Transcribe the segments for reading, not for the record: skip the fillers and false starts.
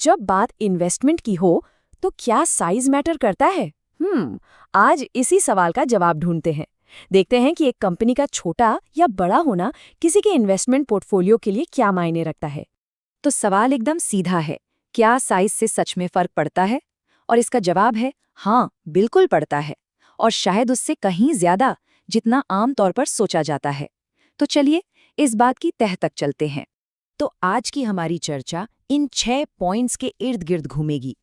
जब बात इन्वेस्टमेंट की हो, तो क्या साइज मैटर करता है? आज इसी सवाल का जवाब ढूंढते हैं। देखते हैं कि एक कंपनी का छोटा या बड़ा होना किसी के इन्वेस्टमेंट पोर्टफोलियो के लिए क्या मायने रखता है। तो सवाल एकदम सीधा है, क्या साइज से सच में फर्क पड़ता है? और इसका जवाब है हाँ, बिल्कुल पड़ता है, और शायद उससे कहीं ज्यादा, जितना आम तौर पर सोचा जाता है। तो चलिए इस बात की तह तक चलते हैं। तो आज की हमारी चर्चा इन 6 पॉइंट्स के इर्द गिर्द घूमेगी।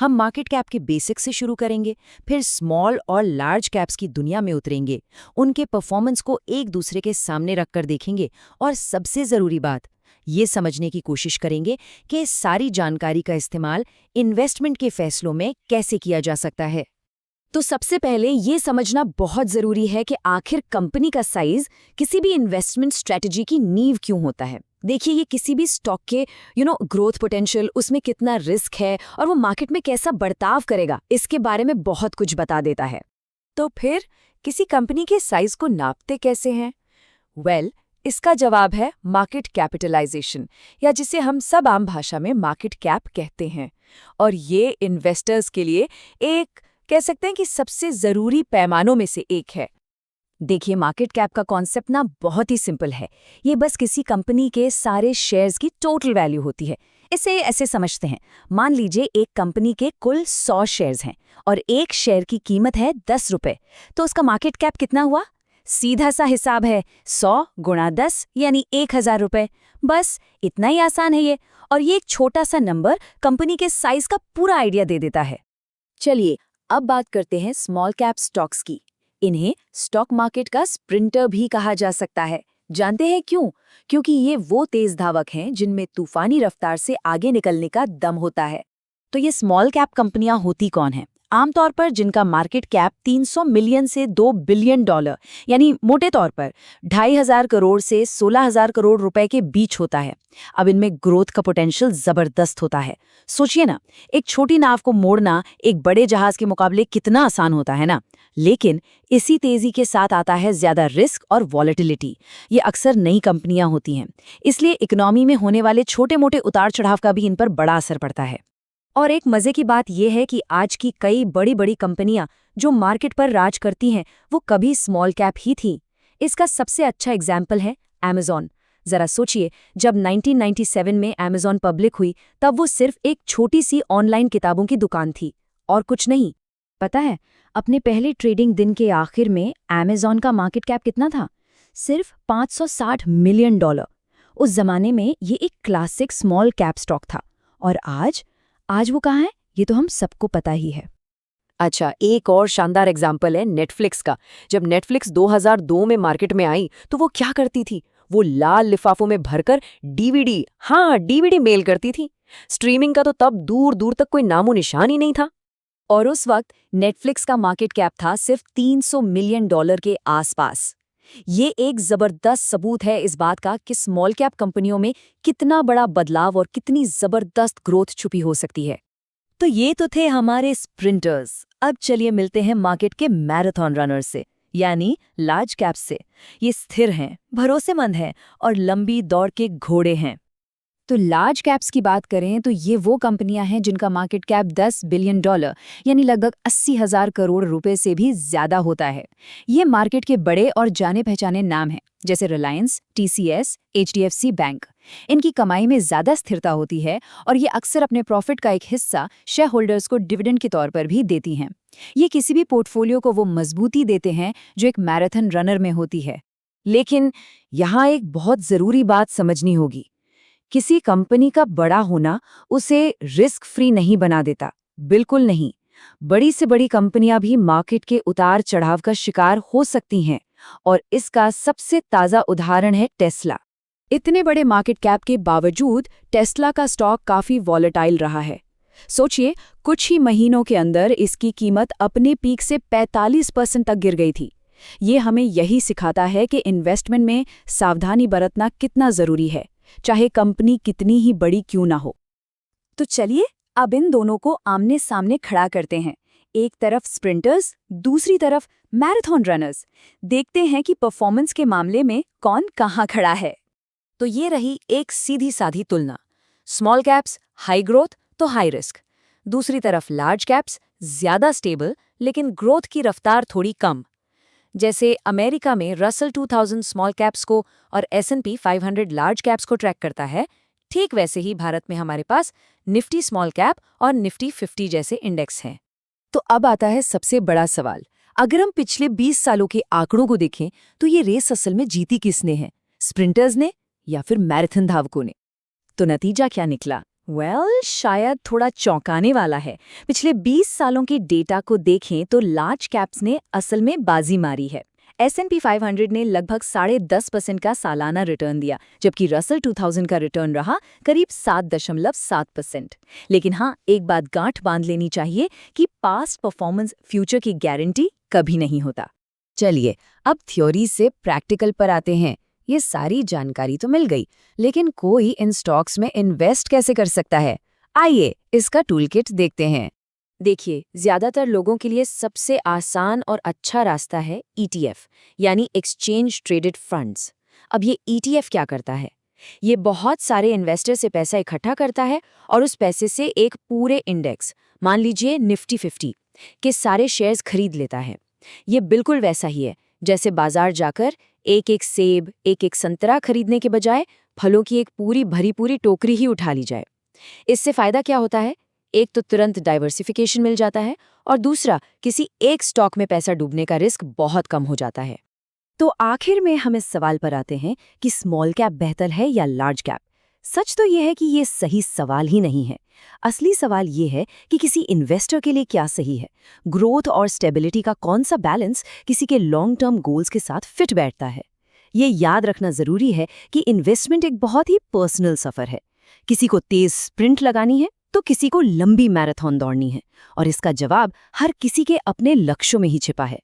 हम मार्केट कैप के बेसिक से शुरू करेंगे, फिर स्मॉल और लार्ज कैप्स की दुनिया में उतरेंगे, उनके परफॉर्मेंस को एक दूसरे के सामने रखकर देखेंगे, और सबसे ज़रूरी बात, ये समझने की कोशिश करेंगे कि इस सारी जानकारी का इस्तेमाल इन्वेस्टमेंट के फैसलों में कैसे किया जा सकता है। तो सबसे पहले ये समझना बहुत ज़रूरी है कि आखिर कंपनी का साइज किसी भी इन्वेस्टमेंट स्ट्रेटजी की नींव क्यों होता है। देखिए, ये किसी भी स्टॉक के ग्रोथ पोटेंशियल, उसमें कितना रिस्क है और वो मार्केट में कैसा बर्ताव करेगा, इसके बारे में बहुत कुछ बता देता है। तो फिर किसी कंपनी के साइज को नापते कैसे हैं? इसका जवाब है मार्केट कैपिटलाइजेशन, या जिसे हम सब आम भाषा में मार्केट कैप कहते हैं। और ये इन्वेस्टर्स के लिए एक कह सकते हैं कि सबसे ज़रूरी पैमानों में से एक है। देखिए, मार्केट कैप का कॉन्सेप्ट ना बहुत ही सिंपल है। ये बस किसी कंपनी के सारे शेयर्स की टोटल वैल्यू होती है। इसे ऐसे समझते हैं, मान लीजिए एक कंपनी के कुल 100 शेयर्स हैं और एक शेयर की कीमत है 10 रुपए, तो उसका मार्केट कैप कितना हुआ? सीधा सा हिसाब है, 100 गुणा 10 यानी 1000 रुपए। बस इतना ही आसान है ये, और ये एक छोटा सा नंबर कंपनी के साइज का पूरा आइडिया दे देता है। चलिए अब बात करते हैं स्मॉल कैप स्टॉक्स की। इन्हें स्टॉक मार्केट का स्प्रिंटर भी कहा जा सकता है। जानते हैं क्यों? क्योंकि ये वो तेज धावक हैं जिनमें तूफानी रफ्तार से आगे निकलने का दम होता है। तो ये स्मॉल कैप कंपनियां होती कौन हैं? आमतौर पर जिनका मार्केट कैप 300 मिलियन से 2 बिलियन डॉलर, यानी मोटे तौर पर 2,500 करोड़ से 16,000 करोड़ रुपए के बीच होता है। अब इनमें ग्रोथ का पोटेंशियल जबरदस्त होता है। सोचिए ना, एक छोटी नाव को मोड़ना एक बड़े जहाज के मुकाबले कितना आसान होता है ना। लेकिन इसी तेजी के साथ आता है ज्यादा रिस्क और वॉलेटिलिटी। ये अक्सर नई कंपनियां होती हैं, इसलिए इकोनॉमी में होने वाले छोटे मोटे उतार चढ़ाव का भी इन पर बड़ा असर पड़ता है। और एक मजे की बात यह है कि आज की कई बड़ी बड़ी कंपनियां जो मार्केट पर राज करती हैं, वो कभी स्मॉल कैप ही थीं। इसका सबसे अच्छा एग्जाम्पल है अमेज़न। जरा सोचिए, जब 1997 में अमेज़न पब्लिक हुई, तब वो सिर्फ एक छोटी सी ऑनलाइन किताबों की दुकान थी और कुछ नहीं। पता है, अपने पहले ट्रेडिंग दिन के आखिर में अमेज़न का मार्केट कैप कितना था? सिर्फ 560 मिलियन डॉलर। उस जमाने में ये एक क्लासिक स्मॉल कैप स्टॉक था। और आज वो कहाँ है, ये तो हम सबको पता ही है। अच्छा, एक और शानदार एग्जाम्पल है नेटफ्लिक्स का। जब नेटफ्लिक्स 2002 में मार्केट में आई, तो वो क्या करती थी? वो लाल लिफाफों में भरकर डीवीडी मेल करती थी। स्ट्रीमिंग का तो तब दूर दूर तक कोई नामो निशान ही नहीं था। और उस वक्त नेटफ्लिक्स का मार्केट कैप था सिर्फ 300 मिलियन डॉलर के आसपास। ये एक जबरदस्त सबूत है इस बात का कि स्मॉल कैप कंपनियों में कितना बड़ा बदलाव और कितनी जबरदस्त ग्रोथ छुपी हो सकती है। तो ये तो थे हमारे स्प्रिंटर्स। अब चलिए मिलते हैं मार्केट के मैराथन रनर्स से, यानी लार्ज कैप्स से। ये स्थिर हैं, भरोसेमंद हैं और लंबी दौड़ के घोड़े हैं। तो लार्ज कैप्स की बात करें तो ये वो कंपनियां हैं जिनका मार्केट कैप 10 बिलियन डॉलर, यानी लगभग 80,000 करोड़ रुपए से भी ज्यादा होता है। ये मार्केट के बड़े और जाने पहचाने नाम हैं, जैसे रिलायंस, टीसीएस, एचडीएफसी बैंक। इनकी कमाई में ज्यादा स्थिरता होती है और ये अक्सर अपने प्रॉफिट का एक हिस्सा शेयर होल्डर्स को डिविडेंड के तौर पर भी देती हैं। ये किसी भी पोर्टफोलियो को वो मजबूती देते हैं जो एक मैराथन रनर में होती है। लेकिन यहाँ एक बहुत जरूरी बात समझनी होगी, किसी कंपनी का बड़ा होना उसे रिस्क फ्री नहीं बना देता, बिल्कुल नहीं। बड़ी से बड़ी कंपनियां भी मार्केट के उतार चढ़ाव का शिकार हो सकती हैं, और इसका सबसे ताज़ा उदाहरण है टेस्ला। इतने बड़े मार्केट कैप के बावजूद टेस्ला का स्टॉक काफी वॉलेटाइल रहा है। सोचिए, कुछ ही महीनों के अंदर इसकी कीमत अपने पीक से 45% तक गिर गई थी। ये हमें यही सिखाता है कि इन्वेस्टमेंट में सावधानी बरतना कितना जरूरी है, चाहे कंपनी कितनी ही बड़ी क्यों ना हो। तो चलिए अब इन दोनों को आमने सामने खड़ा करते हैं। एक तरफ स्प्रिंटर्स, दूसरी तरफ मैराथन रनर्स। देखते हैं कि परफॉर्मेंस के मामले में कौन कहाँ खड़ा है। तो ये रही एक सीधी साधी तुलना। स्मॉल कैप्स हाई ग्रोथ, तो हाई रिस्क। दूसरी तरफ लार्ज कैप्स ज्यादा स्टेबल लेकिन ग्रोथ की रफ्तार थोड़ी कम। जैसे अमेरिका में रसल 2000 स्मॉल कैप्स को और S&P 500 लार्ज कैप्स को ट्रैक करता है, ठीक वैसे ही भारत में हमारे पास निफ्टी स्मॉल कैप और निफ्टी 50 जैसे इंडेक्स हैं। तो अब आता है सबसे बड़ा सवाल। अगर हम पिछले 20 सालों के आंकड़ों को देखें तो ये रेस असल में जीती किसने है, स्प्रिंटर्स ने या फिर मैराथन धावकों ने? तो नतीजा क्या निकला? शायद थोड़ा चौंकाने वाला है। पिछले 20 सालों के डेटा को देखें तो लार्ज कैप्स ने असल में बाजी मारी है। S&P 500 ने लगभग 10.5% का सालाना रिटर्न दिया, जबकि रसल 2000 का रिटर्न रहा करीब 7.7%। लेकिन हाँ, एक बात गांठ बांध लेनी चाहिए कि पास्ट परफॉर्मेंस फ्यूचर की गारंटी कभी नहीं होता। चलिए, अब थ्योरी से प्रैक्टिकल पर आते हैं। ये सारी जानकारी तो मिल गई, लेकिन कोई इन स्टॉक्स में इन्वेस्ट कैसे कर सकता है? आइए इसका टूलकिट देखते हैं। देखिए, ज्यादातर लोगों के लिए सबसे आसान और अच्छा रास्ता है ETF, यानी एक्सचेंज ट्रेडेड फंड्स। अब ये ETF क्या करता है? ये बहुत सारे इन्वेस्टर से पैसा इकट्ठा करता है और उस पैसे से एक पूरे इंडेक्स, मान लीजिए निफ्टी 50 के सारे शेयर्स खरीद लेता है। ये बिल्कुल वैसा ही है जैसे बाजार जाकर एक एक सेब, एक एक संतरा खरीदने के बजाय फलों की एक पूरी भरी पूरी टोकरी ही उठा ली जाए। इससे फायदा क्या होता है? एक तो तुरंत डाइवर्सिफिकेशन मिल जाता है और दूसरा, किसी एक स्टॉक में पैसा डूबने का रिस्क बहुत कम हो जाता है। तो आखिर में हम इस सवाल पर आते हैं कि स्मॉल कैप बेहतर है या लार्ज कैप? सच तो यह है कि ये सही सवाल ही नहीं है। असली सवाल ये है कि किसी इन्वेस्टर के लिए क्या सही है। ग्रोथ और स्टेबिलिटी का कौन सा बैलेंस किसी के लॉन्ग टर्म गोल्स के साथ फिट बैठता है। ये याद रखना जरूरी है कि इन्वेस्टमेंट एक बहुत ही पर्सनल सफर है। किसी को तेज स्प्रिंट लगानी है तो किसी को लंबी मैराथन दौड़नी है, और इसका जवाब हर किसी के अपने लक्ष्यों में ही छिपा है।